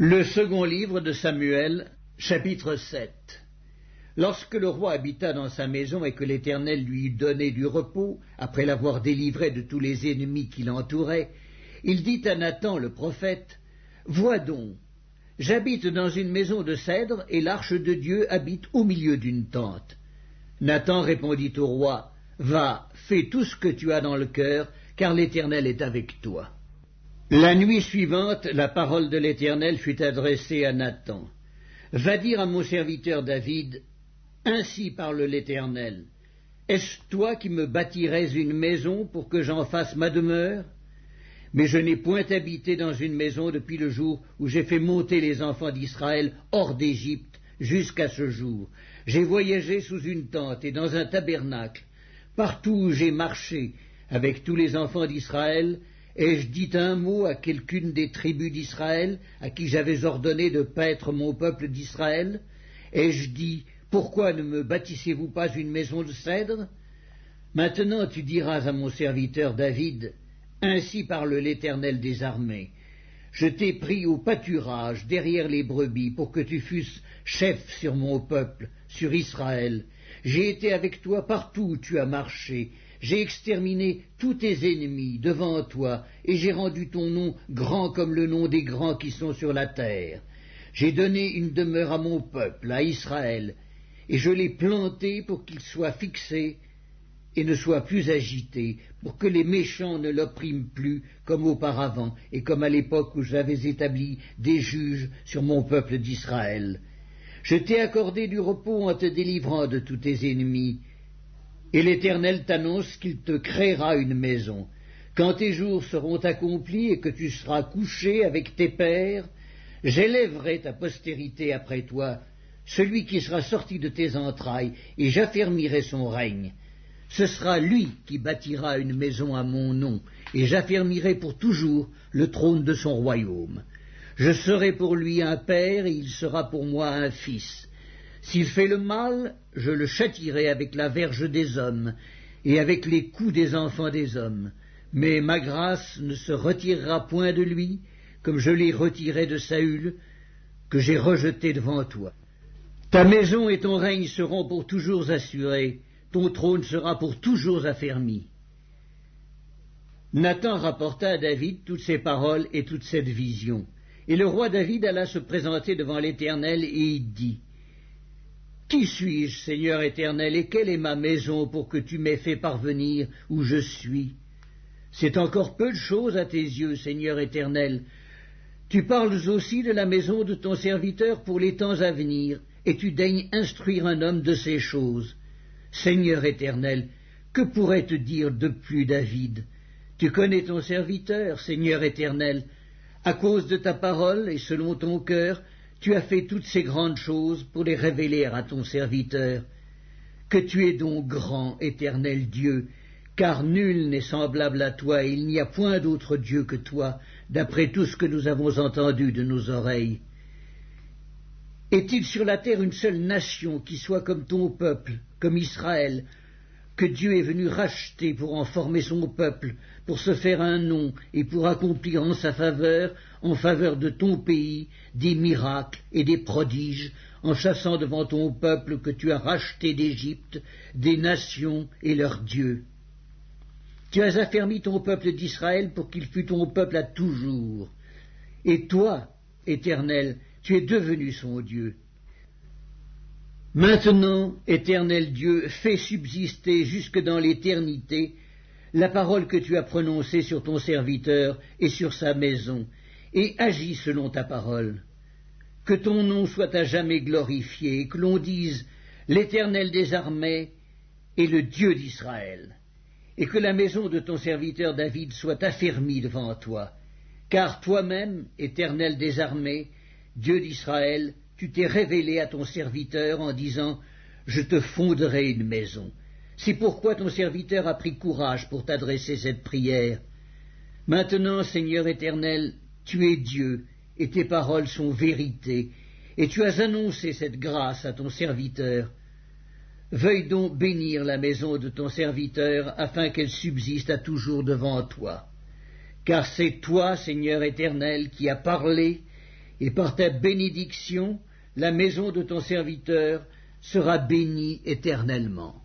Le second livre de Samuel, chapitre 7. Lorsque le roi habita dans sa maison et que l'Éternel lui eut donné du repos, après l'avoir délivré de tous les ennemis qui l'entouraient, il dit à Nathan le prophète, « Vois donc, j'habite dans une maison de cèdre et l'arche de Dieu habite au milieu d'une tente. » Nathan répondit au roi, « Va, fais tout ce que tu as dans le cœur, car l'Éternel est avec toi. » La nuit suivante, la parole de l'Éternel fut adressée à Nathan. « Va dire à mon serviteur David, ainsi parle l'Éternel, est-ce toi qui me bâtirais une maison pour que j'en fasse ma demeure? Mais je n'ai point habité dans une maison depuis le jour où j'ai fait monter les enfants d'Israël hors d'Égypte jusqu'à ce jour. J'ai voyagé sous une tente et dans un tabernacle. Partout où j'ai marché avec tous les enfants d'Israël, ai-je dit un mot à quelqu'une des tribus d'Israël, à qui j'avais ordonné de paître mon peuple d'Israël? Ai-je dit, pourquoi ne me bâtissez-vous pas une maison de cèdre? Maintenant tu diras à mon serviteur David, ainsi parle l'Éternel des armées, je t'ai pris au pâturage derrière les brebis pour que tu fusses chef sur mon peuple, sur Israël. J'ai été avec toi partout où tu as marché. J'ai exterminé tous tes ennemis devant toi, et j'ai rendu ton nom grand comme le nom des grands qui sont sur la terre. J'ai donné une demeure à mon peuple, à Israël, et je l'ai planté pour qu'il soit fixé et ne soit plus agité, pour que les méchants ne l'oppriment plus comme auparavant, et comme à l'époque où j'avais établi des juges sur mon peuple d'Israël. Je t'ai accordé du repos en te délivrant de tous tes ennemis, et l'Éternel t'annonce qu'il te créera une maison. Quand tes jours seront accomplis et que tu seras couché avec tes pères, j'élèverai ta postérité après toi, celui qui sera sorti de tes entrailles, et j'affermirai son règne. Ce sera lui qui bâtira une maison à mon nom, et j'affermirai pour toujours le trône de son royaume. Je serai pour lui un père, et il sera pour moi un fils. S'il fait le mal, je le châtierai avec la verge des hommes, et avec les coups des enfants des hommes. Mais ma grâce ne se retirera point de lui, comme je l'ai retiré de Saül, que j'ai rejeté devant toi. Ta maison et ton règne seront pour toujours assurés, ton trône sera pour toujours affermi. » Nathan rapporta à David toutes ces paroles et toute cette vision. Et le roi David alla se présenter devant l'Éternel, et il dit, « Qui suis-je, Seigneur éternel, et quelle est ma maison pour que tu m'aies fait parvenir où je suis? C'est encore peu de choses à tes yeux, Seigneur éternel. Tu parles aussi de la maison de ton serviteur pour les temps à venir, et tu daignes instruire un homme de ces choses. Seigneur éternel, que pourrait te dire de plus David? Tu connais ton serviteur, Seigneur éternel. À cause de ta parole et selon ton cœur, tu as fait toutes ces grandes choses pour les révéler à ton serviteur. Que tu es donc grand, éternel Dieu, car nul n'est semblable à toi, et il n'y a point d'autre Dieu que toi, d'après tout ce que nous avons entendu de nos oreilles. Est-il sur la terre une seule nation qui soit comme ton peuple, comme Israël, que Dieu est venu racheter pour en former son peuple, pour se faire un nom et pour accomplir en faveur de ton pays, des miracles et des prodiges, en chassant devant ton peuple que tu as racheté d'Égypte, des nations et leurs dieux. Tu as affermi ton peuple d'Israël pour qu'il fût ton peuple à toujours. Et toi, Éternel, tu es devenu son Dieu. Maintenant, Éternel Dieu, fais subsister jusque dans l'éternité la parole que tu as prononcée sur ton serviteur et sur sa maison, et agis selon ta parole. Que ton nom soit à jamais glorifié, et que l'on dise « L'Éternel des armées est le Dieu d'Israël », et que la maison de ton serviteur David soit affermie devant toi. Car toi-même, Éternel des armées, Dieu d'Israël, tu t'es révélé à ton serviteur en disant « Je te fonderai une maison ». C'est pourquoi ton serviteur a pris courage pour t'adresser cette prière. Maintenant, Seigneur éternel, tu es Dieu, et tes paroles sont vérité, et tu as annoncé cette grâce à ton serviteur. Veuille donc bénir la maison de ton serviteur, afin qu'elle subsiste à toujours devant toi. Car c'est toi, Seigneur éternel, qui as parlé, et par ta bénédiction, la maison de ton serviteur sera bénie éternellement.